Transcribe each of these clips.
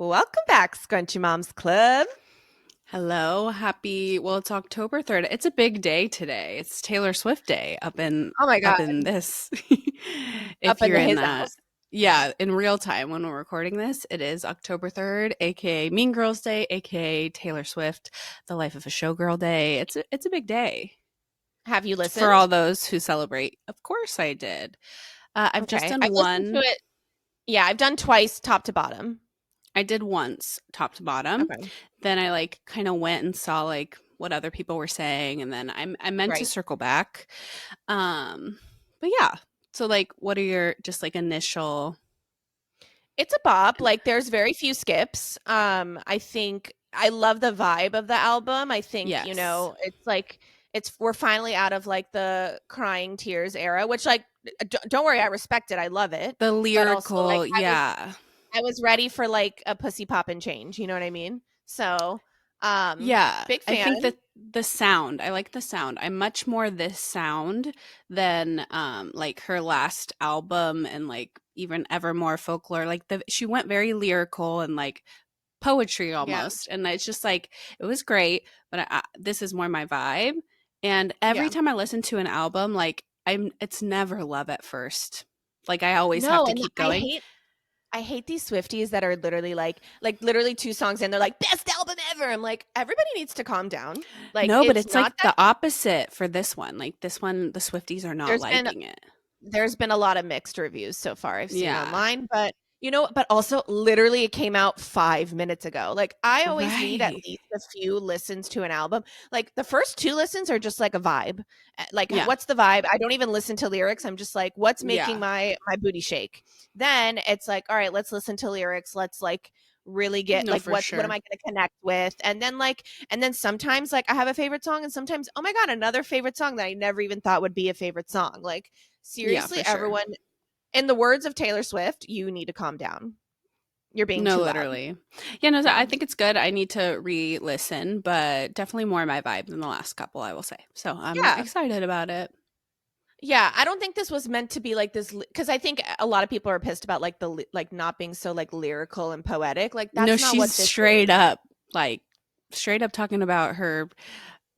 Welcome back, Scrunchy Moms Club. Hello, it's October 3rd. It's a big day today. It's Taylor Swift Day Oh my up God, in this. up If you're into in his that. house. Yeah, in real time when we're recording this, it is October 3rd, aka Mean Girls Day, aka Taylor Swift, The Life of a Showgirl Day. It's a big day Have you for listened? all those who celebrate. Of course I did. I've just Okay, done I've listened to one. it. Yeah, I've done twice, top to bottom. I did once top to bottom. Okay, Then I like kind of went and saw like what other people were saying and then I meant to right. circle back. Um but yeah. So like what are your just like initial. It's a bop. Like, there's very few skips. I think I love the vibe of the album. I think Yes. it's like we're finally out of like the crying tears era, which like don't worry, I respect it. I love it, The but also like lyrical, yeah. I was ready for like a pussy pop and change. You know what I mean? So, Yeah, big I fan. think that the sound, I like the sound. I'm much more this sound than like her last album and like even Evermore Folklore. Like the she went very lyrical and like poetry Yeah, almost, and it's just like it was great, but this is more my vibe. And every yeah. time I listen to an album, like it's never love at first. Like I always have No, to and keep going. I hate these Swifties that are literally like literally 2 songs in, they're like, "Best album ever." I'm like, "Everybody needs to calm down." Like, No, but it's it's not like that the opposite for this one. Like this one, the Swifties are not there's been liking it. there's been a lot of mixed reviews so far I've seen Yeah. online, but but also literally it came out 5 minutes ago. Like, I always need at Right. least a few listens to an album. Like, the first 2 listens are just like a vibe. Like, Yeah. what's the vibe? I don't even listen to lyrics. I'm just like, what's making Yeah. my booty shake? Then it's like, all right, let's listen to lyrics. Let's like really get No, like for what am sure. I going to connect with? And then sometimes like I have a favorite song and sometimes oh my god, another favorite song that I never even thought would be a favorite song. Like, Yeah, seriously, for sure. everyone, in the words of Taylor Swift, you need to calm down. You're being No, too loud. literally. Yeah, no, Yeah. I think it's good. I need to re-listen, but definitely more my vibe than the last couple, I will say. So I'm Yeah. excited about it. Yeah, I don't think this was meant to be like this because I think a lot of people are pissed about like like not being so like lyrical and poetic. Like, No, that's not what she's this is. like, straight up talking about her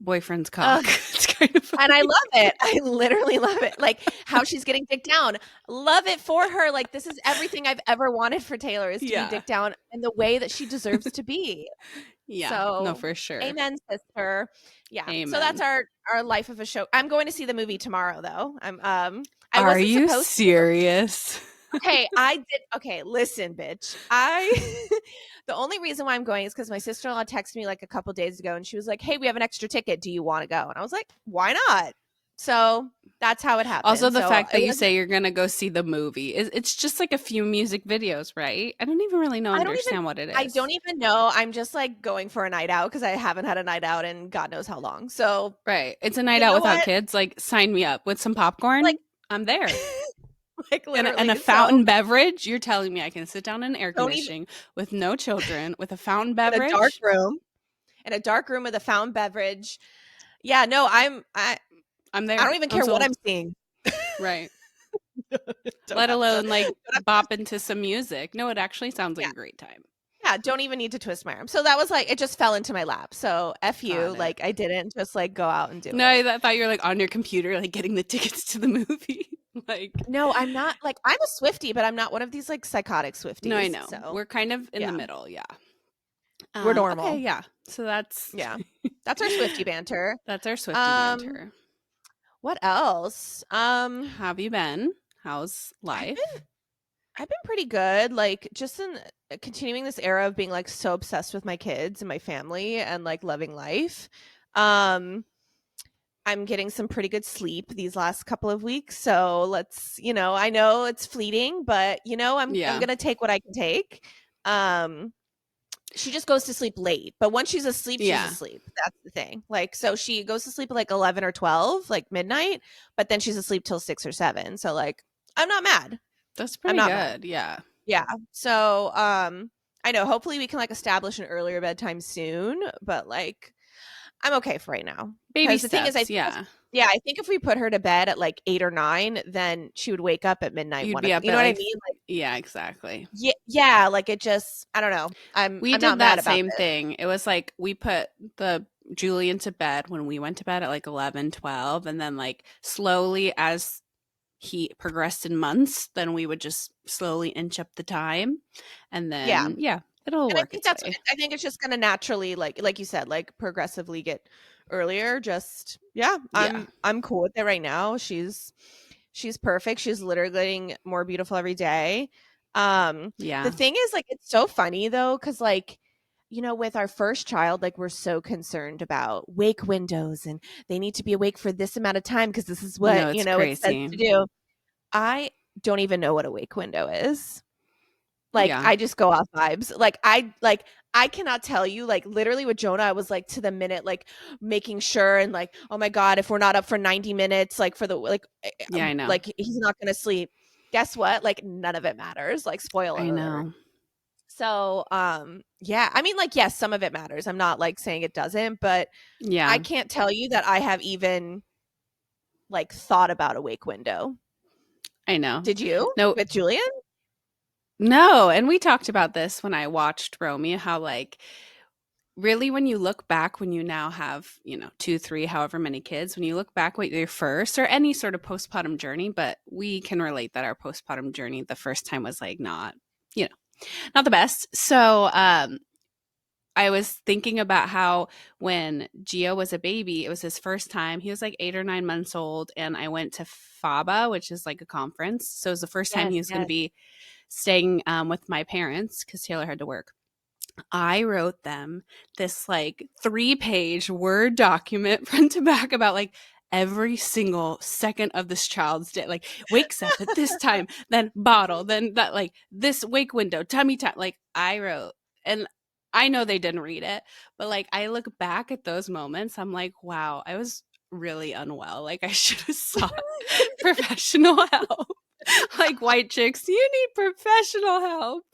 boyfriend's cock. Ugh. It's kind of And I funny. love it. I literally love it. Like, how she's getting dicked down. Love it for her. Like, this is everything I've ever wanted for Taylor, is to be Yeah. dicked down in the way that she deserves to be. Yeah. No, So, for sure. amen, sister. Yeah. So that's Amen. our life of a show. I'm going to see the movie tomorrow, though. I Are wasn't you supposed to. serious? Okay, I did. Okay, listen, bitch. I the only reason why I'm going is because my sister in law texted me like a couple days ago, and she was like, "Hey, we have an extra ticket. Do you want to go?" And I was like, "Why not?" So that's how it Also, happened. the So fact it that you wasn't. say you're gonna go see the movie is it's just like a few music videos, right? I don't even really know I don't even. understand what it I don't is. even know. I'm just like going for a night out because I haven't had a night out in God knows how long. So Right. It's a night you out know without what? kids. Like, sign me up with some Like, popcorn. I'm there. like And a literally. So fountain beverage. You're telling me I can sit down in air don't even conditioning with no children with a fountain in a dark beverage? room. In a dark room with a fountain beverage. Yeah, no, I'm I there. don't even I'm care what sold. I'm seeing. Right. Don't Let have to alone like don't have bop to into some music. No, it actually sounds like yeah. a great time. Yeah, don't even need to twist my arm. So that was like it just fell into my lap. So F you, Got it. like I didn't just like go out and do No, it. thought you were like on your computer, like getting the tickets to the movie. Like, No, I'm not like I'm a Swiftie, but I'm not one of these like psychotic no, I Swifties. know. So We're kind of in the yeah, middle. Yeah. we're Okay. normal. Yeah. So that's Yeah. That's our Swiftie banter. that's our Swifty Um, banter. what else? Have you been? How's I've been life? I've been pretty good. Like, just in continuing this era of being like so obsessed with my kids and my family and like loving life. Um, I'm getting some pretty good sleep these last couple of weeks. So I know it's fleeting, but I'm Yeah. gonna take what I can take. Um, she just goes to sleep late, but once she's asleep, she's Yeah. asleep. That's the thing. Like, so she goes to sleep at like 11 or 12, like midnight, but then she's asleep till 6 or 7. So like, I'm not mad. That's I'm pretty not mad. good. Yeah. Yeah. So I know hopefully we can like establish an earlier bedtime soon, but like I'm okay for right now. Baby Because the thing is, steps, yeah. I think if we put her to bed at like 8 or 9, then she would wake up at midnight, You'd 1 be o'clock. up You know at what I like mean? Like, yeah, exactly. yeah, yeah, like it just, I don't know. We I'm not did mad that about same it. thing. It was like we put the Julian to bed when we went to bed at like 11, 12, and then like slowly as he progressed in months, then we would just slowly inch up the time and Yeah. then yeah, it'll And I work think its that's way. I think it's just gonna naturally, like you said, like progressively get earlier. Just yeah, Yeah. I'm cool with it right now. She's perfect. She's literally getting more beautiful every day. Um, the Yeah. thing is, like, it's so funny though, because like, with our first child, like we're so concerned about wake windows and they need to be awake for this amount of time because this is I what, know it's it says crazy. to do. I don't even know what a wake window is. Like, Yeah. I just go off vibes. I cannot tell you, like, literally with Jonah, I was like to the minute, like making sure and like, oh my God, if we're not up for 90 minutes, like for the Yeah, I know. like he's not gonna sleep. Guess what? Like none of it matters. Like, spoiler I alert. know. So yeah, I mean, like, yes, some of it matters. I'm not like saying it doesn't, but I Yeah. can't tell you that I have even like thought about a wake window. I know. Did you No, with Julian? no, and we talked about this when I watched Romy, how like really when you look back when you now have, 2, 3, however many kids, when you look back with your first or any sort of postpartum journey, but we can relate that our postpartum journey the first time was like not, you know, not the best. So, I was thinking about how when Gio was a baby, it was his first time. He was like 8 or 9 months old, and I went to FABA, which is like a conference. So it was the first time Yes, he was going to yes. be staying with my parents because Taylor had to work. I wrote them this like 3-page Word document front to back about like every single second of this child's day. Like wakes up at this time, then bottle, then that like this wake window, tummy time. Like I wrote, and I know they didn't read it, but like I look back at those moments, I'm like, wow, I was really unwell. Like I should have sought professional help. Like white chicks, you need professional help.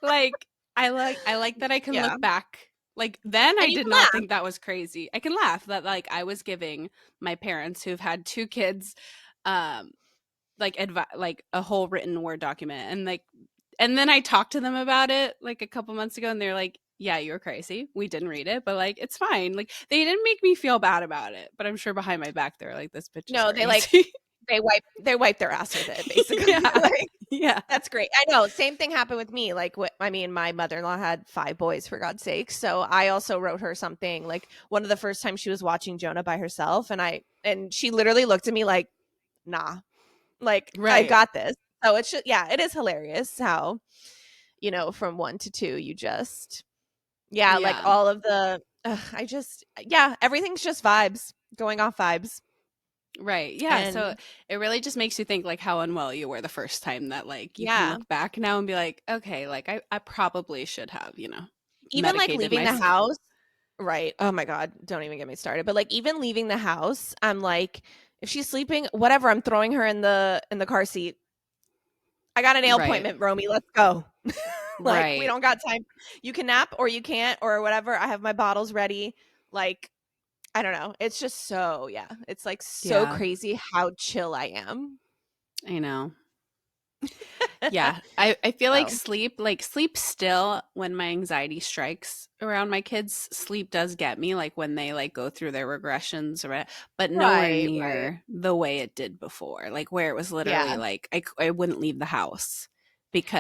Like I like that I can Yeah. look back. Like then I And you did can not laugh. think that was crazy. I can laugh that like I was giving my parents who've had 2 kids um like like a whole written Word document and then I talked to them about it like a couple months ago and they're like, "Yeah, you're crazy. We didn't read it, but like it's fine." Like they didn't make me feel bad about it, but I'm sure behind my back they're like, "This bitch is No, crazy." they wipe their ass with it, basically. Yeah. Like, Yeah. that's great. I know, same thing happened with me. Like, what I mean, my mother-in-law had 5 boys, for God's sake. So I also wrote her something, like, one of the first times she was watching Jonah by herself, and she literally looked at me like, "Nah, like, I Right. got this." So it's just, yeah, it is hilarious how, from 1 to 2, you just, yeah, like Yeah. all of the, yeah, everything's just vibes, going off vibes. Right. Yeah. So And it really just makes you think like how unwell you were the first time that like you can yeah, look back now and be like, okay, like I probably should have, even like medicated leaving the myself. house. Right. Oh my God. Don't even get me started. But like even leaving the house, I'm like, if she's sleeping, whatever, I'm throwing her in the car seat. I got a nail Right. appointment, Romy. Let's go. Like, we Right. don't got time. You can nap or you can't or whatever. I have my bottles ready. Like, I don't know. It's just so, yeah. It's like so Yeah. crazy how chill I am. I know. Yeah. I feel So like sleep still when my anxiety strikes around my kids, sleep does get me like when they like go through their regressions or but nowhere right, right. near the way it did before. Like where it was literally Yeah. like I wouldn't leave the house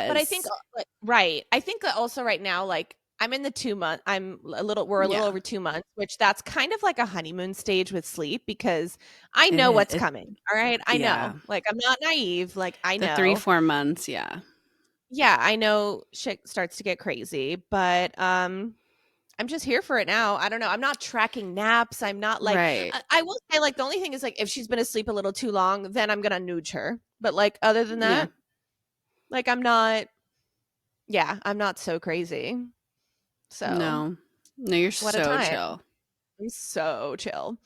But I think, because like, right. I think that also right now, like, I'm in the 2 month. We're a little yeah. over 2 months, which that's kind of like a honeymoon stage with sleep because I know It, what's it coming. All right. I yeah. know. Like, I'm not naive. Like, I The 3, know. 4 months, yeah. Yeah, I know shit starts to get crazy, but I'm just here for it now. I don't know. I'm not tracking naps. I'm not like, Right. I will say, like, the only thing is, like, if she's been asleep a little too long, then I'm gonna nooge her. But like other than Yeah. that, like, I'm not, yeah, I'm not so crazy. So No. No, you're what a so time. chill. I'm so chill.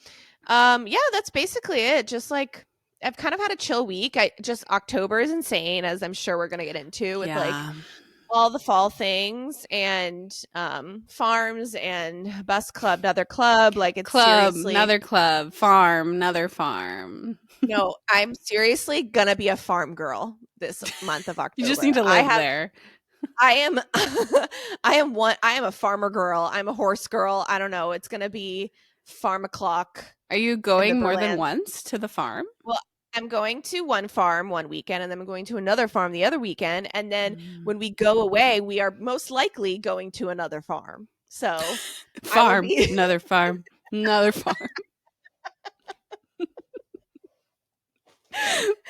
Yeah, that's basically it. Just like, I've kind of had a chill week. I just October is insane, as I'm sure we're gonna get into with like Yeah. all the fall things and farms and bus club, another club. Like it's Club, seriously another club, farm, another farm. no, I'm seriously gonna be a farm girl this month of You just need October. to live there. I am I am a farmer girl. I'm a horse girl. I don't know. It's gonna be farm o'clock Are you in the going more than Berlin. once to the farm? Well, I'm going to one farm one weekend and then I'm going to another farm the other weekend. And then Mm. when we go away, we are most likely going to another farm. So I will Farm, be another farm, another farm.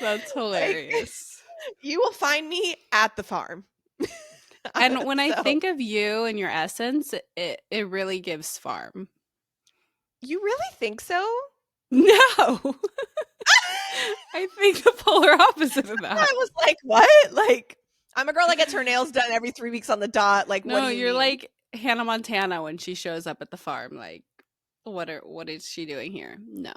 That's like, hilarious. you will find me at the farm. And when I So think of you and your essence, it really gives farm. you really think so? No. I think the polar opposite of that. I was like, what? Like, I'm a girl that gets her nails done every 3 weeks on the dot. Like, what do No, you you're mean? like Hannah Montana when she shows up at the farm. Like, what is she doing here? No.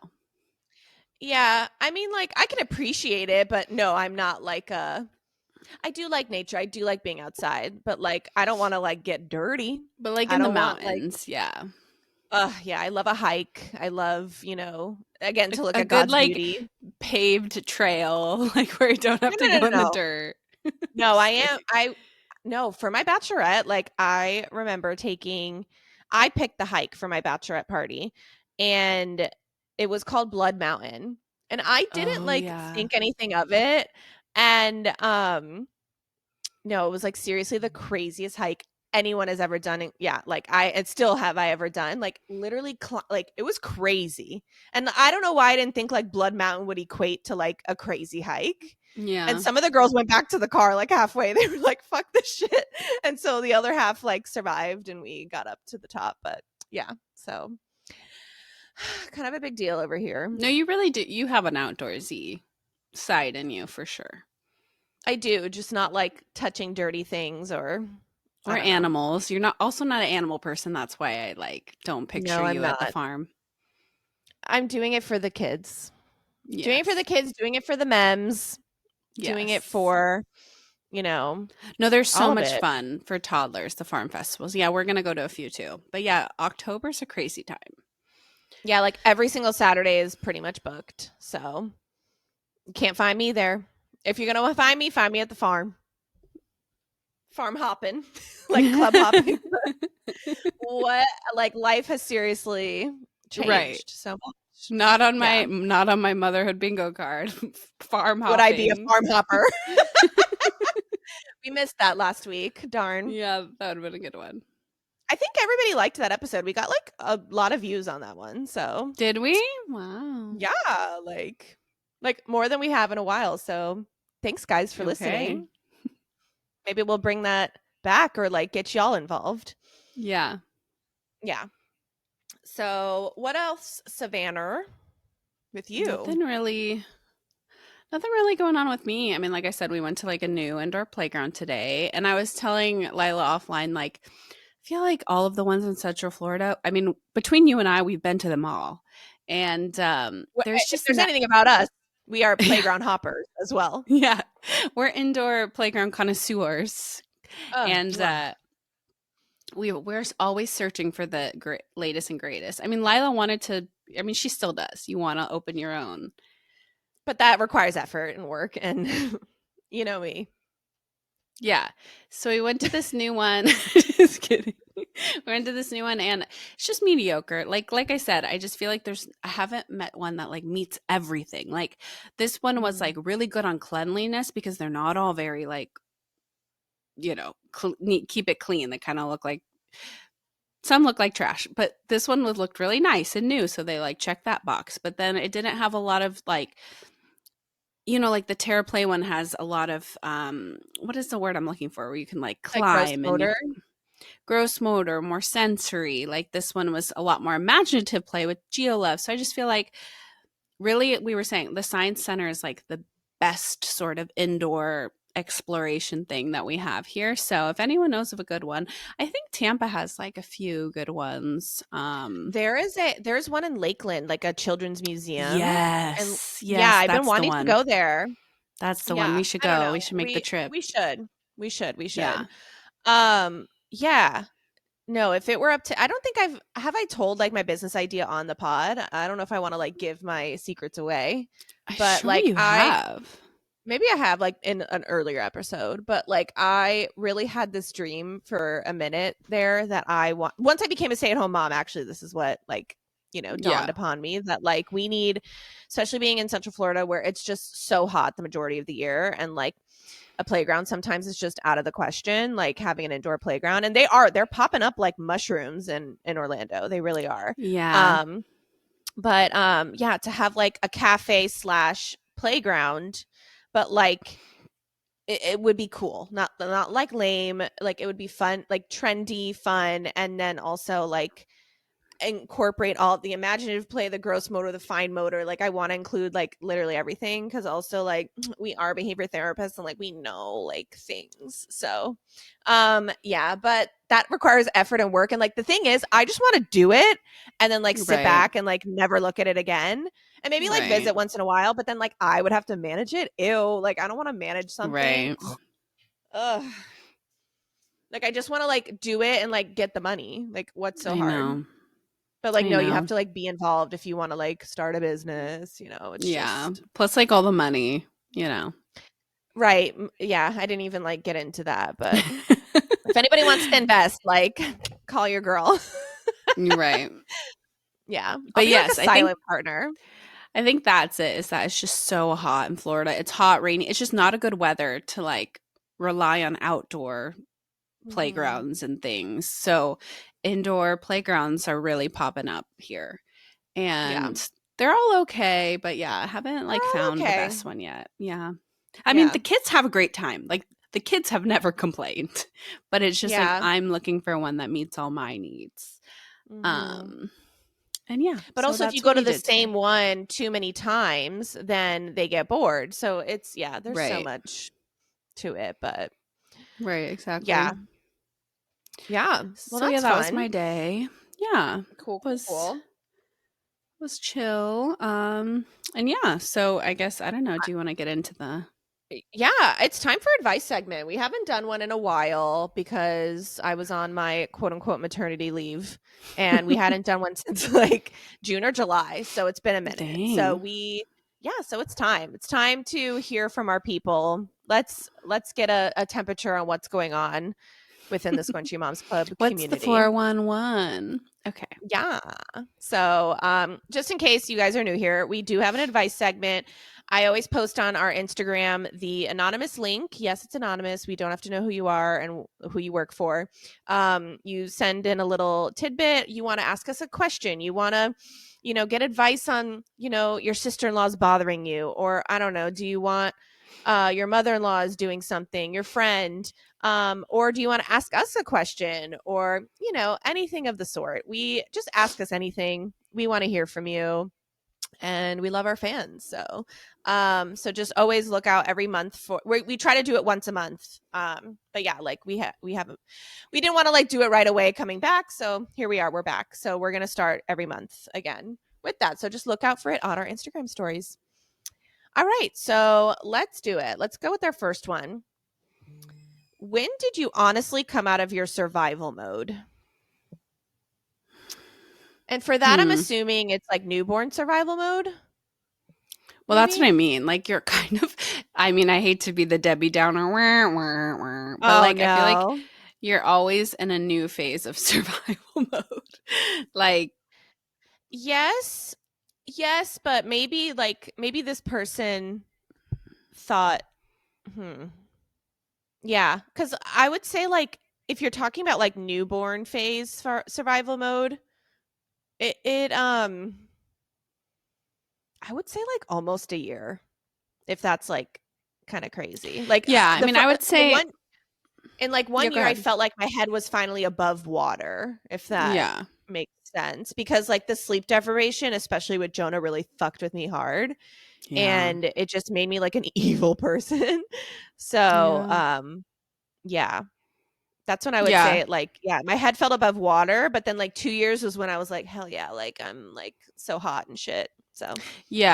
Yeah, I mean, like, I can appreciate it, but no, I'm not like I do like nature. I do like being outside, but like, I don't want to like get dirty. But like I in the don't want like, mountains, yeah. yeah, I love a hike. I love, again, to look A at good God's like beauty. paved trail, like where you don't have No, to no, no, go no, in the no. dirt. No, I Just am. kidding. No, for my bachelorette, like I remember I picked the hike for my bachelorette party and it was called Blood Mountain. And I didn't Oh like yeah. think anything of it. And no, it was like seriously the craziest hike anyone has ever done. And yeah, like and still have I ever done. Like literally, like it was crazy. And I don't know why I didn't think like Blood Mountain would equate to like a crazy hike. And Yeah. some of the girls went back to the car like halfway. They were like, "Fuck this shit," and so the other half like survived, and we got up to the top. But yeah, so kind of a big deal over here. No, you really do. You have an outdoorsy side in you for sure. I do, just not like touching dirty things or I Or don't know. animals. You're not also not an animal person. That's why I like don't picture No, I'm you at the not. farm. I'm doing it for the kids. Doing it for the Yes. kids, doing it for the mems, doing it Yes. for, No, there's all so of much it. fun for toddlers, the farm festivals. Yeah, we're gonna go to a few too. But yeah, October's a crazy time. Yeah, like every single Saturday is pretty much booked. So you can't find me there. If you're gonna find me at the farm. Farm hopping, like club hopping. What like life has seriously Right. changed so much. Yeah. Not on my motherhood bingo card. Farm Would I be a hopping. farm hopper? We missed that last week. Darn. Yeah, that would have been a good one. I think everybody liked that episode. We got like a lot of views on that one. So Did we? Wow. yeah, like more than we have in a while. So thanks guys for Okay. listening. Maybe we'll bring that back or like get y'all involved. Yeah. Yeah. So what else, Savannah, with you? Nothing really going on with me. I mean, like I said, we went to like a new indoor playground today, and I was telling Lila offline, like, I feel like all of the ones in Central Florida, I mean, between you and I, we've been to them all. And there's If just there's not, anything about us, we are yeah, playground hoppers as well. yeah, we're indoor playground connoisseurs. And Mwah. we're always searching for the latest and greatest. I mean, Lila wanted to, I mean, she still does. You want to open your own. But that requires effort and work, and you know me. Yeah. So we went to this new one. Just kidding. We went to this new one and it's just mediocre. Like I said, I just feel like I haven't met one that like meets everything. Like this one was Mm. like really good on cleanliness because they're not all very like, neat, keep it clean. They kind of look like some look like trash, but this one looked really nice and new, so they like checked that box. But then it didn't have a lot of like, like the TerraPlay one has a lot of what is the word I'm looking for where you can like Like gross climb and you motor. gross motor, more sensory. Like this one was a lot more imaginative play with GeoLove. So I just feel like really we were saying the Science Center is like the best sort of indoor exploration thing that we have here. So if anyone knows of a good one, I think Tampa has like a few good ones. There's one in Lakeland, like a children's museum, and yeah, Yes, I've been that's the wanting to one. go there. That's the one. Yeah, We should I don't go. We know. should make the trip. We should. We Yeah. should. Yeah. No, if it were up to I don't think I told like my business idea on the pod. I don't know if I want to like give my secrets away. I'm But sure like you I have. maybe I have like in an earlier episode, but like I really had this dream for a minute there that I want once I became a stay-at-home mom, actually this is what like, dawned Yeah. upon me that like we need, especially being in Central Florida where it's just so hot the majority of the year and like a playground sometimes is just out of the question, like having an indoor playground. And they're popping up like mushrooms in Orlando. They really are. Yeah. Um but yeah, to have like a cafe slash playground, but like it would be cool, not like lame, like it would be fun, like trendy fun, and then also like incorporate all the imaginative play, the gross motor, the fine motor. Like I want to include like literally everything because also like we are behavior therapists and like we know like things. So yeah, but that requires effort and work. And like the thing is, I just want to do it and then like sit Right. back and like never look at it again. And maybe like Right. visit once in a while, but then like I would have to manage it. Ew, like I don't want to manage something. Right. Ugh. Like I just want to like do it and like get the money. Like what's so I hard? know. But, like, I no, you have know. to, like, be involved if you wanna, like, start a business, it's Yeah. just Plus, like, all the money, you know. right, yeah, I didn't even, like, get into that, but if anybody wants to invest, like, call your girl. You're right. Yeah, I'll But be, like, a yes, silent partner. I think that's it, is that it's just so hot in Florida. It's hot, rainy. It's just not a good weather to like rely on outdoor Mhm. playgrounds and things. So indoor playgrounds are really popping up here. Yeah. And they're all okay, but yeah, I haven't They're like all found the okay. best one yet. Yeah. I mean, Yeah. the kids have a great time. Like the kids have never complained. But it's just like Yeah. I'm looking for one that meets all my needs. Mhm. Um and yeah, But so also if you that's go what to we the did today. same one too many times, then they get bored, so it's yeah, there's so Right. much to it, but Right, exactly. yeah. Yeah. Well, So yeah, that's that was my fun. day. Yeah. Cool, cool, Was cool. was chill. And yeah, so I guess I don't know, do you want to get into the Yeah, it's time for advice segment. We haven't done one in a while because I was on my quote unquote maternity leave and we hadn't done one since like June or July. So it's been a minute. Dang. Yeah, so it's time. It's time to hear from our people. Let's get a temperature on what's going on within the Scrunchy Moms Club What's the community. 411? Okay. Yeah. So, just in case you guys are new here, we do have an advice segment. I always post on our Instagram the anonymous link. Yes, it's anonymous. We don't have to know who you are and who you work for. You send in a little tidbit. You want to ask us a question. You want to, get advice on, your sister in law is bothering you, or I don't know. Do you want your mother in law is doing something, your friend, or do you want to ask us a question or anything of the sort? We just ask us anything. We want to hear from you and we love our fans. So just always look out every month for we try to do it once a month. But yeah, like we haven't we didn't want to like do it right away coming back, so here we are, we're back, so we're going to start every month again with that, so just look out for it on our Instagram stories. All right, so let's do it. Let's go with our first one. When did you honestly come out of your survival mode? And for that, I'm Hmm. assuming it's like newborn survival mode, Well, that's what maybe? I mean. Like you're kind of I mean, I hate to be the Debbie Downer, wah, wah, wah, but Oh, like I feel like no. you're always in a new phase of survival mode. Like, Yes. Yes, but maybe this person thought, hmm. Yeah, cuz I would say like if you're talking about like newborn phase for survival mode, it I would say like almost a year if that's like kind of crazy. Like yeah, I mean, I would the say one in like yeah, one go year I ahead. felt like my head was finally above water, if that Yeah. makes sense, because like the sleep deprivation, especially with Jonah, really fucked with me hard Yeah. and it just made me like an evil person. So, Yeah. yeah. That's when I would Yeah. say like, yeah, my head felt above water, but then like 2 years was when I was like, hell yeah, like I'm like so hot and shit. So,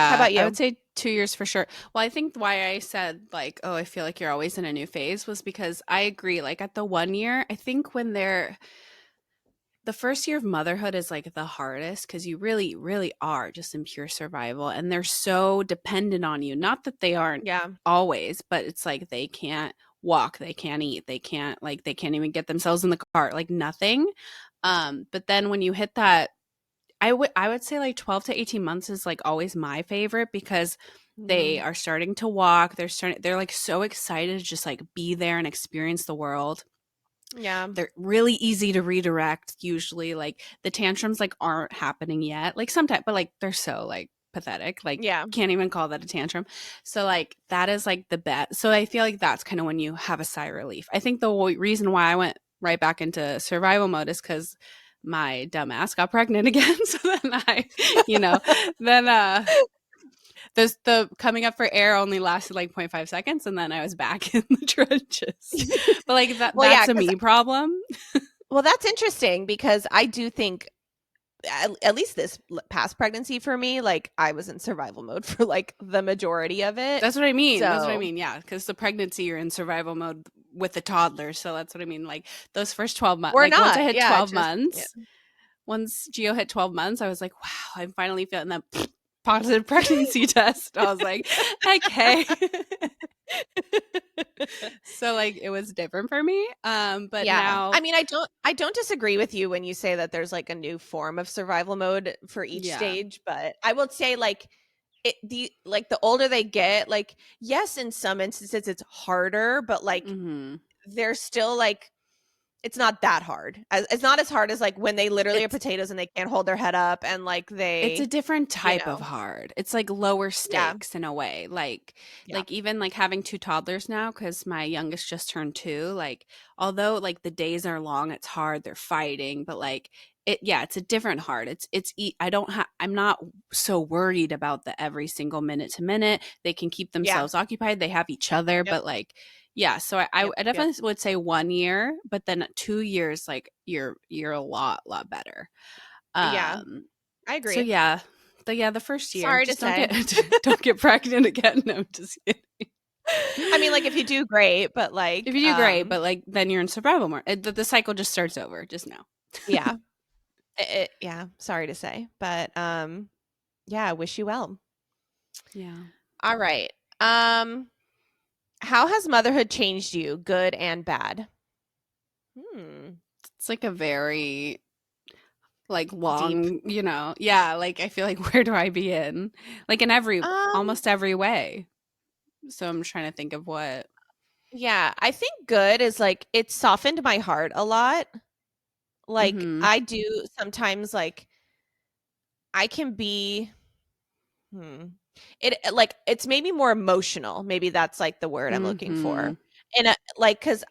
how Yeah, about I would you? say 2 years for sure. Well, I think why I said like, "Oh, I feel like you're always in a new phase," was because I agree, like, at the 1 year, I think when they're the first year of motherhood is, like, the hardest because you really, really are just in pure survival, and they're so dependent on you. Not that they aren't Yeah. always, but it's like they can't walk, they can't eat, they can't even get themselves in the car, like, nothing. But then when you hit that I would say like 12 to 18 months is like always my favorite because they Mhm. are starting to walk. They're like so excited to just like be there and experience the world. Yeah. They're really easy to redirect usually. Like the tantrums like aren't happening yet. Like sometimes, but like they're so like pathetic. Like Yeah. can't even call that a tantrum. So like that is like the best. So I feel like that's kind of when you have a sigh of relief. I think the reason why I went right back into survival mode is because my dumbass got pregnant again. So then you know, then the coming up for air only lasted like 0.5 seconds, and then I was back in the trenches. But like Well, yeah, that's a because me problem. well, that's interesting because I do think at least this past pregnancy for me, like I was in survival mode for like the majority of it. That's what I mean. That's what I So, mean. Yeah, because the pregnancy, you're in survival mode with the toddler. So that's what I mean. Like those first 12 months, or like once I not. hit Yeah, 12 just yeah. months, once Geo hit 12 months, I was like, wow, I'm finally feeling that positive pregnancy test. I was like, okay. So like it was different for me. But Yeah. I now, mean, I don't disagree with you when you say that there's like a new form of survival mode for each yeah. stage, but I would say like the older they get, like yes, in some instances it's harder, but like Hmm. they're still like it's not that hard. It's not as hard as like when they literally are It's potatoes and they can't hold their head up and like It's a they, different you type of know. hard. It's like lower Yeah. stakes in a way. Yeah. Like even like having two toddlers now cuz my youngest just turned 2, like although like the days are long, it's hard, they're fighting, but like it's a different hard. I'm not so worried about the every single minute to minute. They can keep Yeah. themselves occupied. They have each other, Yep. but like yeah, so I, Yep. I Yep. definitely would say 1 year, but then 2 years, like you're a lot better. Yeah. Um, I so agree. yeah, the first year, Sorry to just don't say. get don't get pregnant again. No, I'm just kidding. I mean, like if you do great, but If like you do great, but like then you're in survival mode. The cycle just starts over. Just now. yeah. Yeah, sorry to say, but yeah, I wish you well. Yeah, All right. How has motherhood changed you, good and bad? Hmm. it's like a very like Deep. long, yeah. Like I feel like where do I begin? Like in every Um, almost every way. So I'm trying to think of what. yeah, I think good is like it softened my heart a lot. Like Mm-hmm. I do sometimes like I can be hmm, like it's maybe more emotional. Maybe that's like the word I'm looking for. Mm-hmm. And like cuz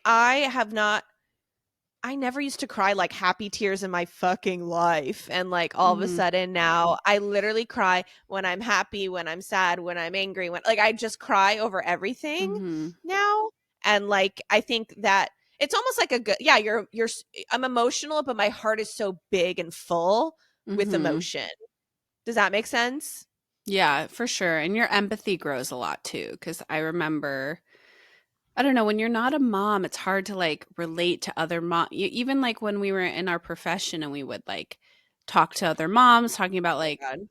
I never used to cry like happy tears in my fucking life. And like all of a Mm-hmm. sudden now I literally cry when I'm happy, when I'm sad, when I'm angry, when like I just cry over everything Mm-hmm. now. And like I think that it's almost like a good yeah, I'm emotional, but my heart is so big and full with Mm-hmm. emotion. Does that make sense? Yeah, for sure. And your empathy grows a lot too. Because I remember I don't know, when you're not a mom, it's hard to like relate to other mom. Even like when we were in our profession and we would like talk to other moms, talking about Oh like, my god.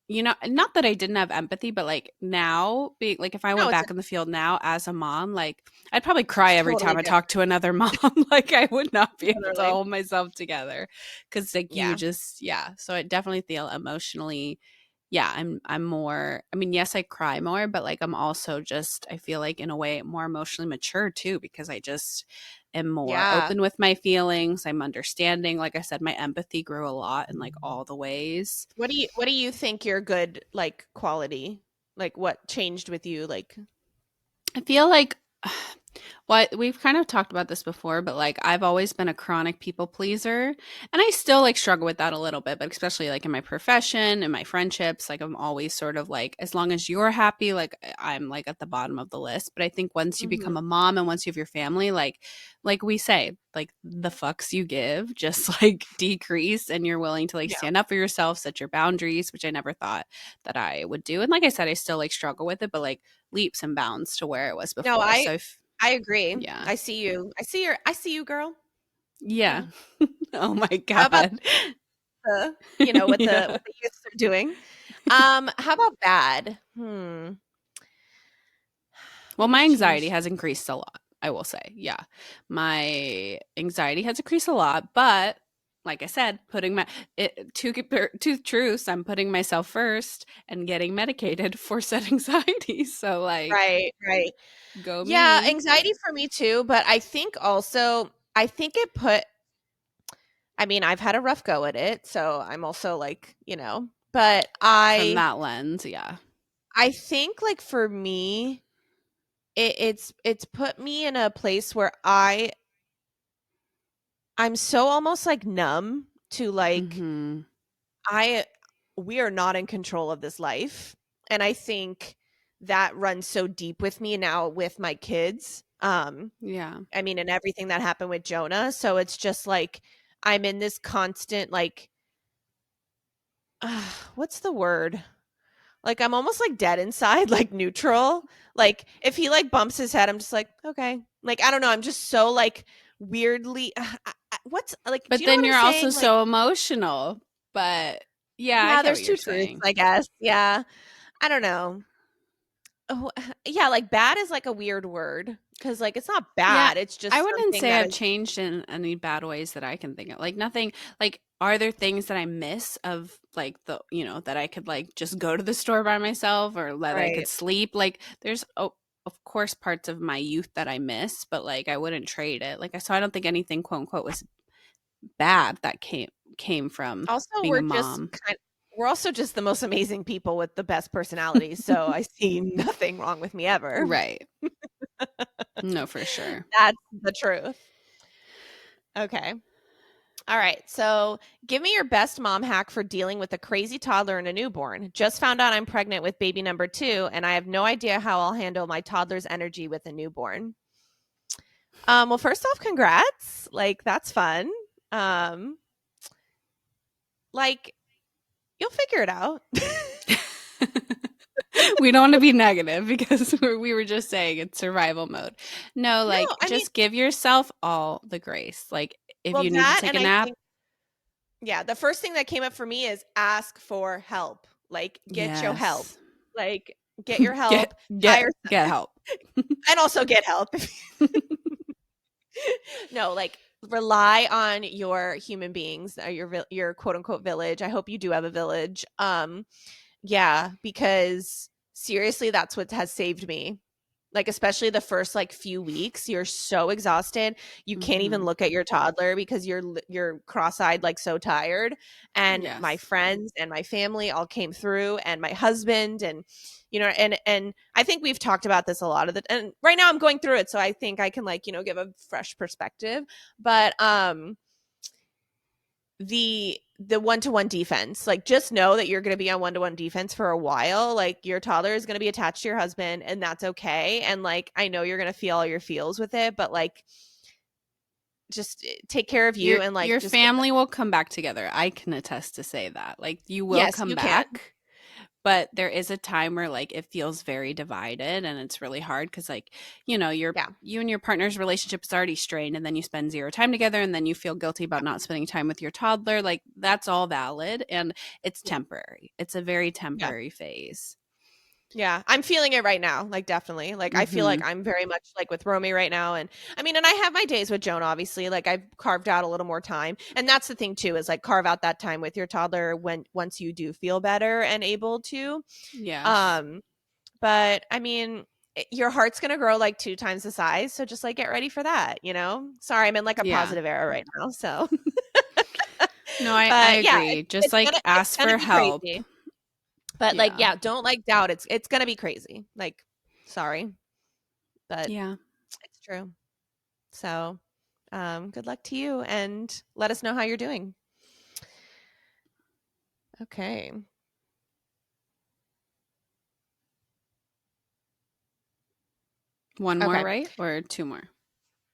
not that I didn't have empathy, but like now, being like, if I No, went it's back in the field now as a mom, like, I'd probably cry every time totally I different. talked to another mom. Like, I would not be able to Literally. hold myself together because, like, Yeah. yeah. So I definitely feel emotionally yeah, I'm more I mean, yes, I cry more, but like I'm also just I feel like in a way more emotionally mature too because I just am more Yeah. open with my feelings. I'm understanding. Like I said, my empathy grew a lot in like all the ways. What do you think your good like quality? Like what changed with you like I feel like Well, we've kind of talked about this before, but like I've always been a chronic people pleaser, and I still like struggle with that a little bit, but especially like in my profession and my friendships, like I'm always sort of like, as long as you're happy, like I'm like at the bottom of the list. But I think once you Mhm. become a mom and once you have your family, like we say, like the fucks you give just like decrease, and you're willing to like Yeah. stand up for yourself, set your boundaries, which I never thought that I would do. And like I said, I still like struggle with it, but like leaps and bounds to where it was No, before. I So if I agree. yeah. I see you. I see you, girl. Yeah. Yeah. Oh my How about god. the, Yeah. what the youths are doing? How about bad? Well, What my has anxiety changed? has increased a lot, I will say. Yeah. My anxiety has increased a lot, but like I said, putting my two truths, I'm putting myself first and getting medicated for said anxiety. So like Right, right. go Yeah, me. anxiety for me too, but I think also I think it put I mean, I've had a rough go at it, so I'm also like, but From that lens, yeah. I think like for me it's put me in a place where I'm so almost like numb to like Mhm. I we are not in control of this life. And I think that runs so deep with me now with my kids. Yeah. I mean, and everything that happened with Jonah. So it's just like I'm in this constant like what's the word? Like I'm almost like dead inside, like neutral. Like if he like bumps his head, I'm just like, okay. Like I don't know, I'm just so like weirdly what's like do But you know then what I'm you're also saying? Like so emotional. But yeah, I yeah, get there's what you're two truths, saying. I guess. Yeah. I don't know. Oh, yeah, like bad is like a weird word because like it's not Yeah, bad. It's I just wouldn't something say that I've is changed in any bad ways that I can think of. Like nothing like are there things that I miss of like that I could like just go to the store by myself or that I could right. sleep? Like there's of course parts of my youth that I miss, but like I wouldn't trade it. Like so I don't think anything quote unquote was bad that came from Also, being a mom. we're also just the most amazing people with the best personalities. So I see nothing wrong with me ever. Right. No, for sure. That's the truth. Okay. All right. So give me your best mom hack for dealing with a crazy toddler and a newborn. Just found out I'm pregnant with baby number two, and I have no idea how I'll handle my toddler's energy with a newborn. Well, first off, congrats. Like, that's fun. Um, like, you'll figure it out. We don't want to be negative because we were just saying it's survival mode. No, No, like I mean, just give yourself all the grace. Like if well, you need to that, take and a I nap, think, yeah, the first thing that came up for me is ask for help. Like, get your help. yes. Like, get your get help. get Hire, get help. and also get help. No, like rely on your human beings, your quote unquote village. I hope you do have a village. Yeah, because seriously, that's what has saved me. Like especially the first like few weeks, you're so exhausted. You can't even Mhm. look at your toddler because you're cross-eyed like so tired. And my Yes. friends and my family all came through and my husband and and I think we've talked about this a lot of the and right now I'm going through it so I think I can like, give a fresh perspective. But the one-to-one defense, like just know that you're going to be on one-to-one defense for a while. Like your toddler is going to be attached to your husband and that's okay, and like I know you're going to feel all your feels with it, but like just take care of you Your and like your just get family will come back together. I can attest to say that. Like you will yes, come you can. back. But there is a time where like it feels very divided and it's really hard because like Yeah, you and your partner's relationship is already strained, and then you spend zero time together, and then you feel guilty yeah, about not spending time with your toddler. Like that's all valid, and it's yeah, temporary. It's a very yeah. temporary phase. Yeah, I'm feeling it right now, like, definitely. Like, I feel like Hmm. I'm very much, like, with Romy right now, and I mean, and I have my days with Joan, obviously, like, I've carved out a little more time, and that's the thing too, is, like, carve out that time with your toddler when once you do feel better and able to. Yes. Um, but, I mean, your heart's gonna grow, like, 2 times the size, so just, like, get ready for that, you know? Sorry, I'm in, like, a Yeah. positive era right now, so No, I but, yeah, agree. Just it's like it's ask gonna for be help. crazy. But, like, Yeah. yeah, don't, like, doubt it's gonna be crazy. Like, sorry, but Yeah. true. So, good luck to you and let us know how you're doing. Okay. One more, Okay. right? Or two more?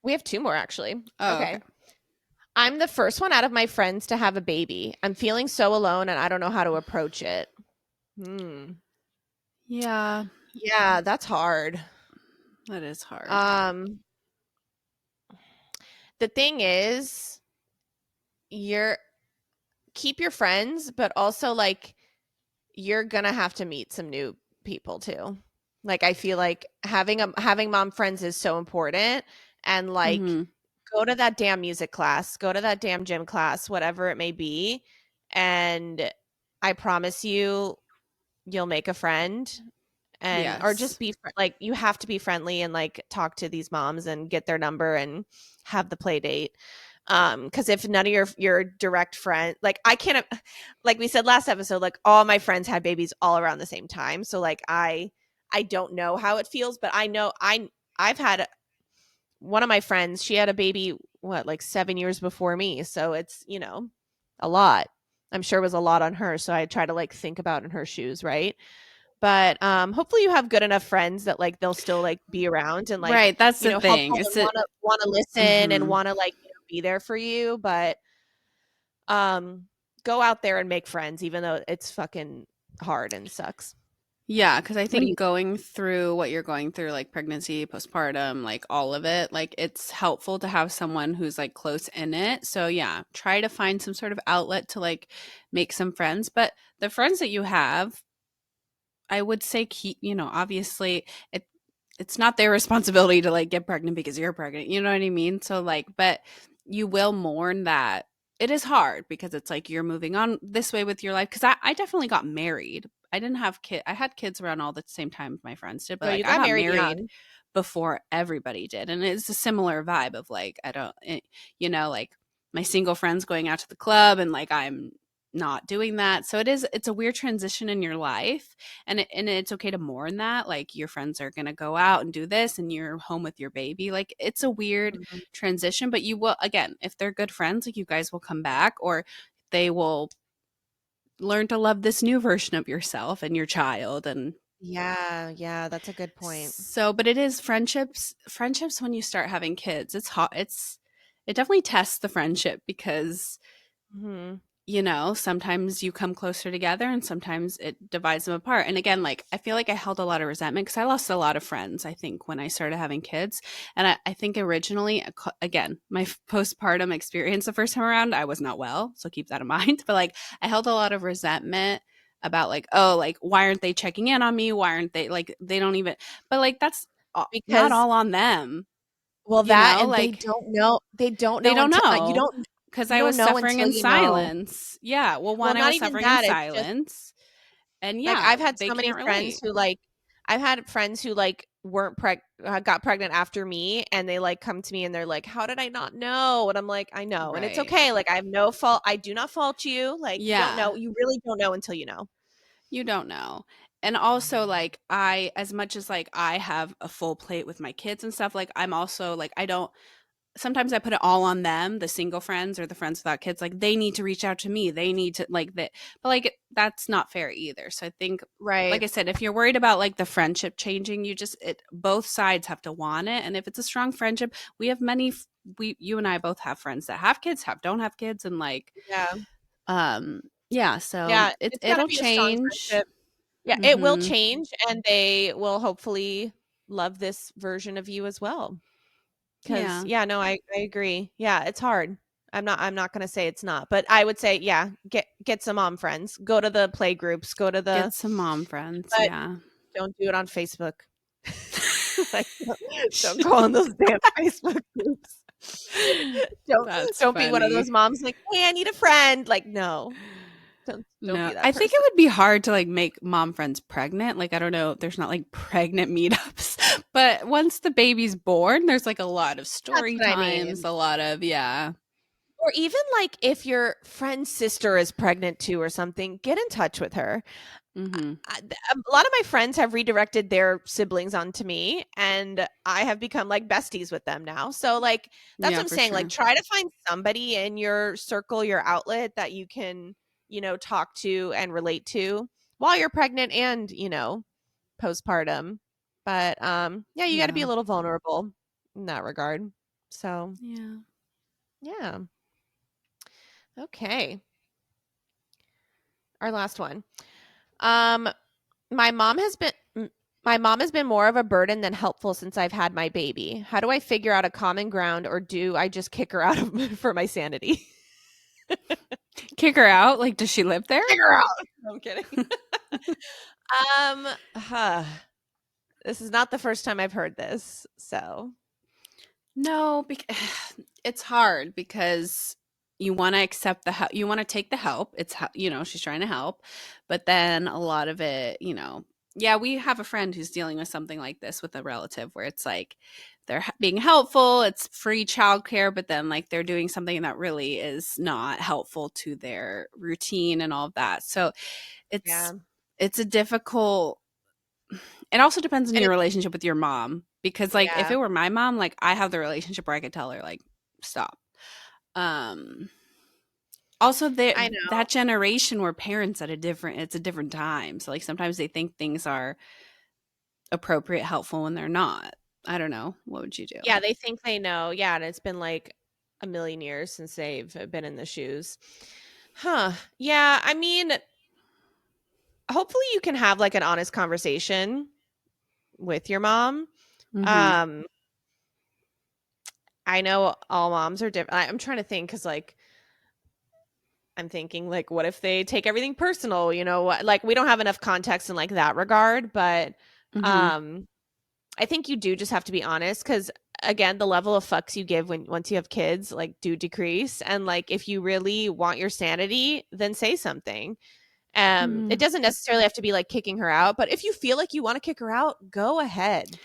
We have two more actually. Oh, okay. Okay. I'm the first one out of my friends to have a baby. I'm feeling so alone and I don't know how to approach it. Hmm. Yeah, Yeah, that's hard. that is hard. Um, the thing is, you're keep your friends, but also like you're gonna have to meet some new people too. Like I feel like having mom friends is so important, and like Mm-hmm. go to that damn music class, go to that damn gym class, whatever it may be, and I promise you you'll make a friend, and or just Yes. be like you have to be friendly and like talk to these moms and get their number and have the play date. Because if none of your direct friend, like I can't, like we said last episode, like all my friends had babies all around the same time, so like I don't know how it feels, but I know I've had one of my friends, she had a baby, what, like 7 years before me, so it's, a lot. I'm sure it was a lot on her, so I try to like think about in her shoes, right? But hopefully you have good enough friends that like they'll still like be around and like, Right. That's the thing. helpful It's and a. want to listen and Mm-hmm. want to like, be there for you, but um go out there and make friends even though it's fucking hard and sucks. Yeah, because I What do think you going through what you're going through, like pregnancy, postpartum, like all of it, like it's helpful to have someone who's like close in it. So yeah, try to find some sort of outlet to like make some friends. But the friends that you have, I would say keep, obviously it's not their responsibility to like get pregnant because you're pregnant. You know what I mean? So like, but you will mourn that it is hard because it's like you're moving on this way with your life. Cause I definitely got married. I didn't have kids. I had kids around all the same time my friends did, but Oh, like you I got got married married young. before everybody did. And it's a similar vibe of like, I don't, like my single friends going out to the club and like I'm not doing that. So it's a weird transition in your life, and it's okay to mourn that like your friends are going to go out and do this and you're home with your baby. Like it's a weird Mhm. transition, but you will, again, if they're good friends, like you guys will come back, or they will learn to love this new version of yourself and your child. And Yeah, yeah, that's a good point. so, but it is friendships when you start having kids, it's hot, it definitely tests the friendship because Mhm. sometimes you come closer together and sometimes it divides them apart. And again, like I feel like I held a lot of resentment because I lost a lot of friends, I think, when I started having kids. And I think originally, again, my postpartum experience the first time around, I was not well. So keep that in mind. But like I held a lot of resentment about like, oh, like, why aren't they checking in on me? Why aren't they like, they don't even, but like, that's not Because all on them, well that and they like, don't know they don't until know because you I don't was know suffering until in you know. silence. Yeah. Well, Well, one, I not was even suffering in that, it's just silence. And like yeah, I've had they so many can't friends relate. who like I've had friends who like weren't got pregnant after me and they like come to me and they're like, "How did I not know?" And I'm like, "I know." And it's Right. okay. Like I have no fault. I do not fault you. Like you don't Yeah. know. You really don't know until you know. You don't know. And also, like, I, as much as like I have a full plate with my kids and stuff, like, I'm also like, I don't, sometimes I put it all on them, the single friends or the friends without kids. Like they need to reach out to me. They need to like that. But like that's not fair either. So I think, like Right. I said, if you're worried about like the friendship changing, you just both sides have to want it. And if it's a strong friendship, we have we, you and I both have friends that have kids, don't have kids, and like Yeah. yeah. So Yeah, it's got to it'll be a strong change. friendship. Yeah, it will Mm-hmm. change and they will hopefully love this version of you as well. Cuz Yeah, yeah, no, I agree. Yeah, it's hard. I'm not going to say it's not, but I would say yeah, get some mom friends. Go to the play groups, go to get the some mom friends. but Yeah. don't do it on Facebook. Like don't go on those damn Facebook groups. Don't That's don't be one of those funny. moms like, "Hey, I need a friend." Like, no. Don't No, be that I think it person. would be hard to like make mom friends pregnant. Like I don't know, there's not like pregnant meetups, but once the baby's born, there's like a lot of That's story what I times, mean. a lot of yeah. Or even like if your friend's sister is pregnant too or something, get in touch with her. Mhm. A lot of my friends have redirected their siblings onto me, and I have become like besties with them now. So like that's Yeah, what I'm for saying. Like sure. try to find somebody in your circle, your outlet that you can, talk to and relate to while you're pregnant and, postpartum. But yeah, you got to be Yeah. a little vulnerable in that regard. So, Yeah. yeah. Okay. Our last one. Um my mom has been my mom has been more of a burden than helpful since I've had my baby. How do I figure out a common ground, or do I just kick her out of for my sanity? Kick her out? Like, does she live there? Kick her out. No, I'm kidding. Um, huh. This is not the first time I've heard this. So, No, it's hard because you want to accept the help. You want to take the help. She's trying to help, but then a lot of it, yeah, we have a friend who's dealing with something like this with a relative where it's like they're being helpful, it's free childcare, but then like they're doing something that really is not helpful to their routine and all of that. So it's yeah. it's a difficult. It also depends on And your it's relationship with your mom because, like, if yeah. it were my mom, like, I have the relationship where I could tell her, like, "Stop." Um, also, I know. that generation were parents at a different time, so, like, sometimes they think things are appropriate, helpful when they're not. I don't know. What would you do? Yeah, they think they know. Yeah, and it's been like a million years since they've been in the shoes. Huh. Yeah, I mean, hopefully you can have like an honest conversation with your mom. Mhm. Um, I know all moms are different. I'm trying to think because, like, I'm thinking, like, what if they take everything personal? Like we don't have enough context in like that regard, but Mhm. um, I think you do just have to be honest because again, the level of fucks you give when once you have kids like do decrease, and like if you really want your sanity, then say something. It Mhm. doesn't necessarily have to be like kicking her out, but if you feel like you want to kick her out, go ahead.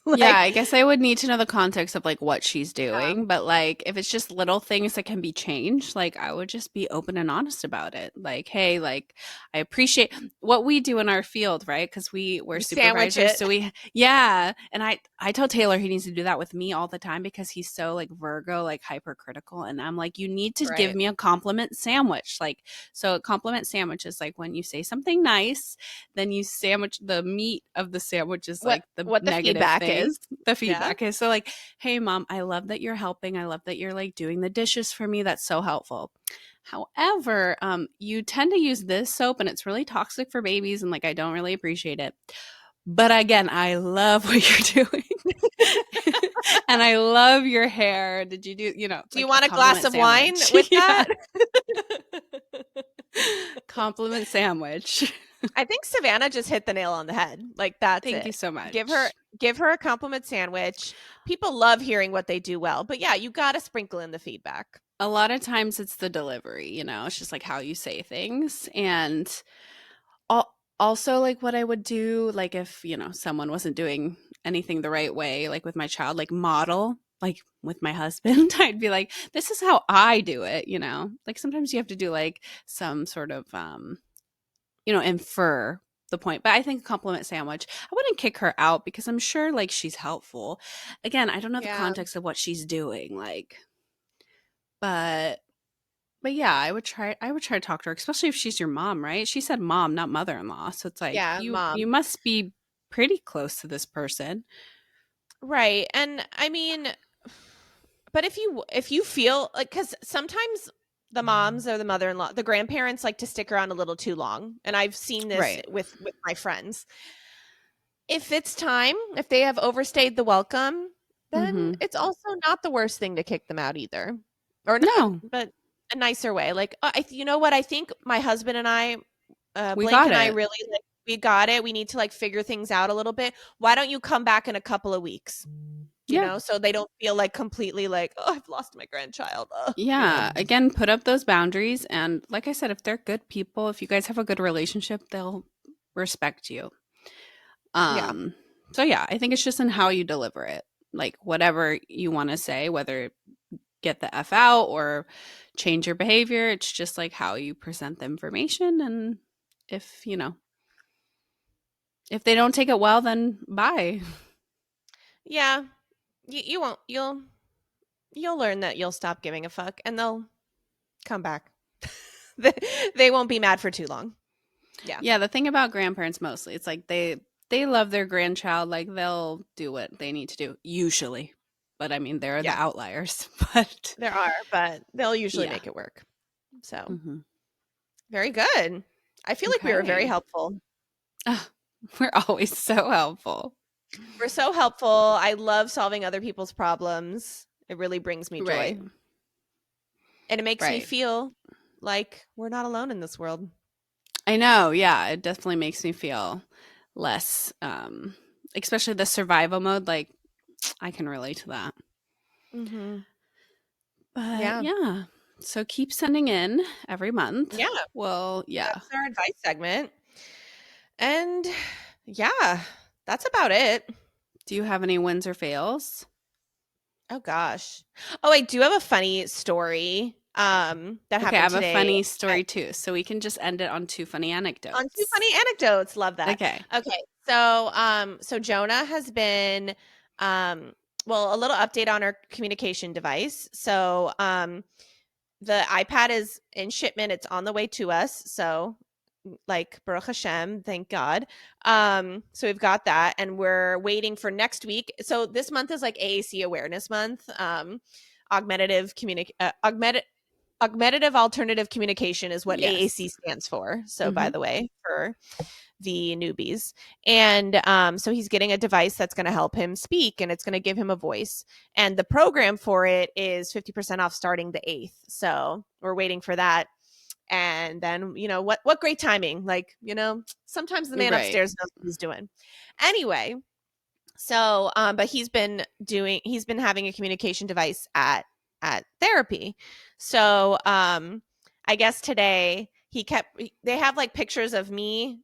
Yeah, Like, I guess I would need to know the context of like what she's yeah, doing, but like if it's just little things that can be changed, like I would just be open and honest about it. Like, hey, like I appreciate what we do in our field, right? Because we're you sandwich supervisors, it. so yeah. And I tell Taylor he needs to do that with me all the time because he's so like Virgo, like hypercritical, and I'm like, you need to give Right. me a compliment sandwich, like so. A compliment sandwich is like when you say something nice, then you sandwich the meat of the sandwich is What like the what the negative feedback is. thing. The Yeah. feedback is so like, hey mom, I love that you're helping. I love that you're like doing the dishes for me. That's so helpful. However, you tend to use this soap and it's really toxic for babies and like I don't really appreciate it. But again, I love what you're doing. And I love your hair. Did you do, it's Do you like a want a glass compliment of wine sandwich. with Yeah. that? Compliment sandwich. I think Savannah just hit the nail on the head. Like that's Thank it. you so Give her much. give her a compliment sandwich. People love hearing what they do well. But yeah, you got to sprinkle in the feedback. A lot of times it's the delivery, it's just like how you say things. And also like what I would do, like if, someone wasn't doing anything the right way, like with my child, like model, like with my husband, I'd be like, this is how I do it. Like sometimes you have to do like some sort of, infer the point. But I think a compliment sandwich, I wouldn't kick her out because I'm sure like she's helpful. Again, I don't know the Yeah. context of what she's doing, like, but yeah, I would try to talk to her, especially if she's your mom, right? She said mom, not mother-in-law. So it's like Yeah, you mom. must be pretty close to this person. Right. And I mean, but if you feel like cuz sometimes the moms or the mother-in-law, the grandparents like to stick around a little too long. And I've seen this Right. with my friends. If it's time, if they have overstayed the welcome, then Mhm. it's also not the worst thing to kick them out either. Or not, No, but a nicer way. Like, you know what? I think my husband and I, we Blake got and I it. really like, we got it. We need to like figure things out a little bit. Why don't you come back in a couple of weeks? Yeah. So they don't feel like completely like, oh, I've lost my grandchild. Yeah. Again, put up those boundaries and like I said, if they're good people, if you guys have a good relationship, they'll respect you. Yeah. Um so yeah, I think it's just in how you deliver it. Like whatever you want to say, whether get the F out or change your behavior. It's just like how you present the information. And if, if they don't take it well, then bye. Yeah, you won't. You'll learn that you'll stop giving a fuck, and they'll come back. they, they won't be mad for too long. Yeah, Yeah, the thing about grandparents mostly, it's like they love their grandchild, like they'll do what they need to do usually. But I mean, there are the yeah, outliers, but there are, but they'll usually yeah. make it work. So Mhm. very good. I feel like we were very Okay. helpful. Ah, we're always so helpful. We're so helpful. I love solving other people's problems. It really brings me Right. joy, and it makes me Right. feel like we're not alone in this world. I know, yeah, it definitely makes me feel less especially the survival mode, like I can relate to that. Mhm. But Yeah. yeah. So keep sending in every month. Yeah, Well, yeah. that's our advice segment. And yeah, that's about it. Do you have any wins or fails? Oh gosh. Oh, I do have a funny story that Okay, I happened have a today funny at, story too. So we can just end it on two funny on two anecdotes. funny anecdotes. Love that. Okay. Okay. So Jonah has been well, a little update on our communication device. The iPad is in shipment. It's on the way to us. So like Baruch Hashem, thank God. So we've got that, and we're waiting for next week. So this month is like AAC Awareness Month. Augmentative alternative communication is what Yes. AAC stands for. So by Mhm. the way, for the newbies. And so he's getting a device that's going to help him speak, and it's going to give him a voice. And the program for it is 50% off starting the 8th. So we're waiting for that. And then, what great timing. Like, sometimes the man Right. upstairs knows what he's doing. Anyway, so but he's been having a communication device at therapy. So I guess today they have like pictures of me,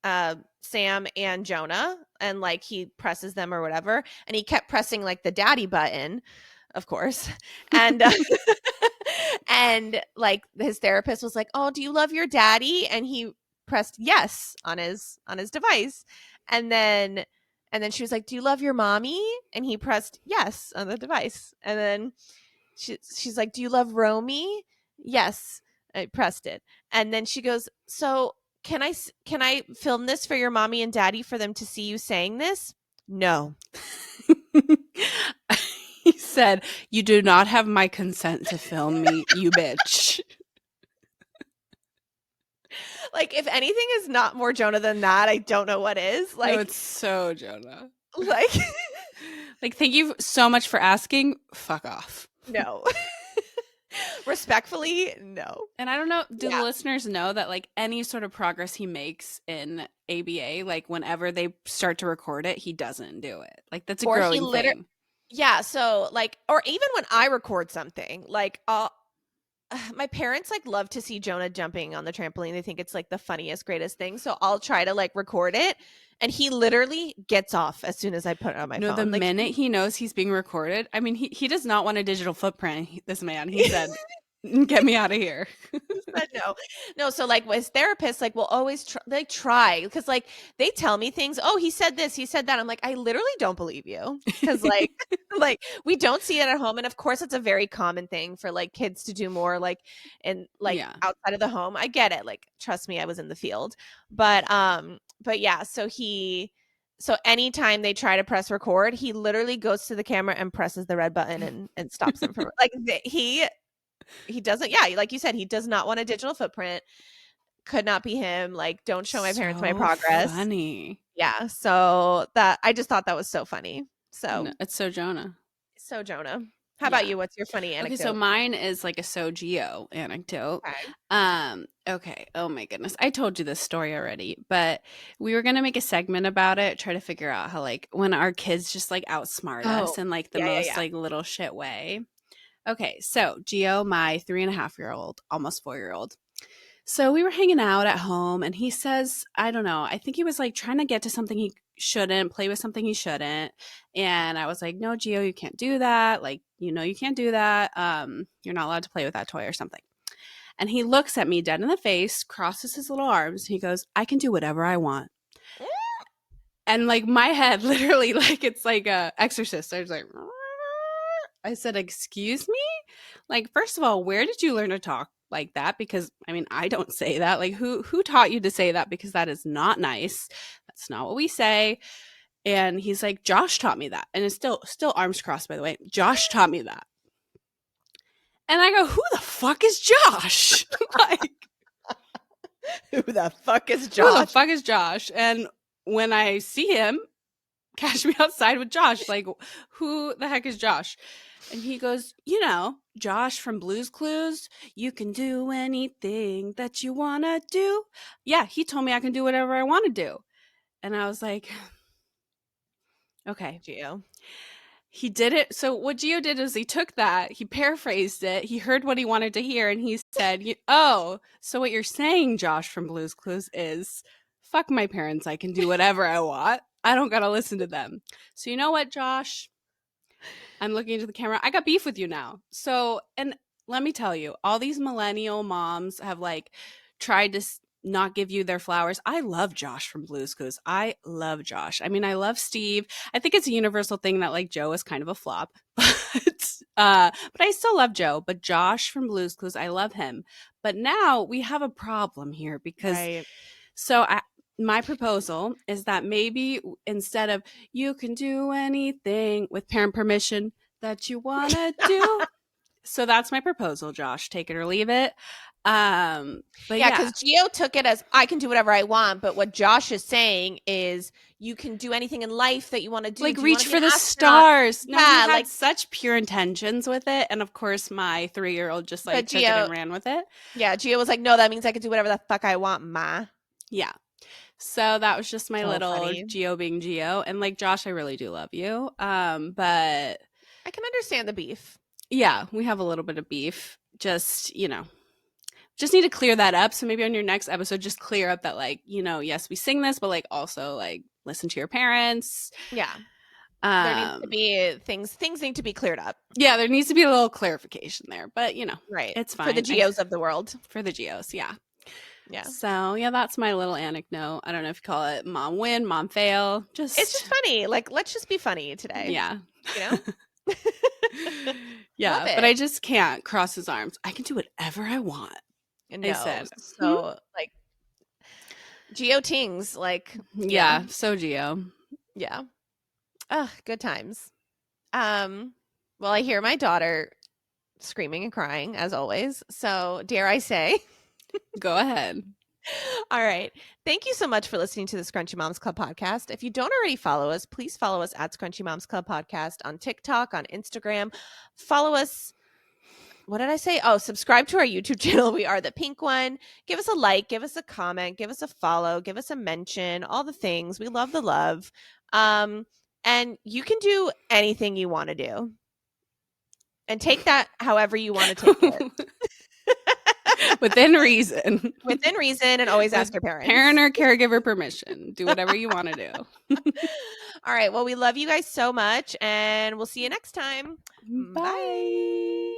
Sam and Jonah, and like he presses them or whatever, and he kept pressing like the daddy button, of course. And and like his therapist was like, "Oh, do you love your daddy?" And he pressed yes on his device. And then she was like, "Do you love your mommy?" And he pressed yes on the device. And then she's like, "Do you love Romy?" Yes. I pressed it. And then she goes, "So, can I film this for your mommy and daddy for them to see you saying this?" No. He said, "You do not have my consent to film me, you bitch." Like, if anything is not more Jonah than that, I don't know what is. No, it's so Jonah. Like Like, thank you so much for asking. Fuck off. no. Respectfully, no. And I don't know, do the Yeah. listeners know that like any sort of progress he makes in ABA, like whenever they start to record it, he doesn't do it. Like that's a Or he growing literally thing. yeah, so like or even when I record something, like my parents like love to see Jonah jumping on the trampoline. They think it's like the funniest, greatest thing. So I'll try to like record it, and he literally gets off as soon as I put it on my No, the phone. Like minute he knows he's being recorded, I mean, he does not want a digital footprint. This man, he said, "Get me out of here." said no. No, so like with therapists, like we'll always try because like they tell me things. Oh, he said this, he said that. I'm like, I literally don't believe you because like like we don't see it at home, and of course it's a very common thing for like kids to do more like in like Yeah. outside of the home. I get it. Like trust me, I was in the field, but yeah. So anytime they try to press record, he literally goes to the camera and presses the red button and stops them from like he doesn't yeah like you said he does not want a digital footprint, could not be him, like don't show my parents my So progress. funny. Yeah, so that I just thought that was so funny. No, So it's so Jonah. Jonah, how about Yeah. you? What's your funny Okay, so anecdote? mine is like a so geo anecdote. Okay. Okay. Oh my goodness. I told you this story already, but we were gonna make a segment about it, try to figure out how like when our kids just like outsmart us Oh in like the yeah, yeah, most yeah. like little shit way. Okay, so Geo, my 3.5-year-old, almost 4-year-old. So we were hanging out at home and he says, I don't know, I think he was like trying to get to something shouldn't play with something he shouldn't. And I was like, no, Gio, you can't do that. Like, you can't do that. You're not allowed to play with that toy or something. And he looks at me dead in the face, crosses his little arms. And he goes, I can do whatever I want. And like my head literally, like it's like a exorcist. I was like, I said, excuse me? Like, first of all, where did you learn to talk like that? Because I mean, I don't say that. Like, who taught you to say that? Because that is not nice. That's not what we say. And he's like, Josh taught me that. And it's still arms crossed, by the way. Josh taught me that. And I go, who the fuck is Josh? Like, Who the fuck is who the Josh? fuck is Josh? And when I see him, catch me outside with Josh. Like, who the heck is Josh? And he goes, Josh from Blue's Clues, you can do anything that you want to do. Yeah, he told me I can do whatever I want to do. And I was like, okay. Gio. He did it. So what Gio did is he took that, he paraphrased it, he heard what he wanted to hear, and he said, oh, so what you're saying, Josh from Blue's Clues, is fuck my parents. I can do whatever I want. I don't got to listen to them. So you know what, Josh? I'm looking into the camera. I got beef with you now. So, and let me tell you, all these millennial moms have like tried to not give you their flowers. I love Josh from Blue's Clues. I love Josh. I mean, I love Steve. I think it's a universal thing that like Joe is kind of a flop, but I still love Joe. But Josh from Blue's Clues, I love him. But now we have a problem here because my proposal is that maybe instead of you can do anything with parent permission that you want to do. So that's my proposal, Josh. Take it or leave it. But yeah, because Gio took it as I can do whatever I want, but what Josh is saying is you can do anything in life that you want to do. Like do reach for the stars. No, yeah, he had such pure intentions with it, and of course my 3-year-old just like took it and ran with it. Yeah, Gio was like, no, that means I can do whatever the fuck I want, ma. Yeah. So that was just my little funny. Gio being Gio. And like Josh, I really do love you. But I can understand the beef. Yeah, we have a little bit of beef. Just, just need to clear that up. So maybe on your next episode, just clear up that like, yes, we sing this, but like also like listen to your parents. Yeah. There needs to be things need to be cleared up. Yeah, there needs to be a little clarification there. But right. It's fine. For the Gios of the world. For the Gios, yeah. Yeah. So yeah, that's my little anecdote. I don't know if you call it mom win, mom fail. It's just funny. Like, let's just be funny today. Yeah. Yeah, but I just can't cross his arms. I can do whatever I want. No, I said so. Like Gio Tings, like yeah, so Gio. Yeah. Ugh, good times. Well, I hear my daughter screaming and crying as always. So dare I say, go ahead. All right. Thank you so much for listening to the Scrunchy Moms Club podcast. If you don't already follow us, please follow us at Scrunchy Moms Club podcast on TikTok, on Instagram. Follow us. What did I say? Oh, subscribe to our YouTube channel. We are the pink one. Give us a like, give us a comment, give us a follow, give us a mention, all the things. We love the love. And you can do anything you want to do. And take that however you want to take it. Within reason. Within reason, and always ask your parents. Parent or caregiver permission. Do whatever you want to do. All right. Well, we love you guys so much, and we'll see you next time. Bye.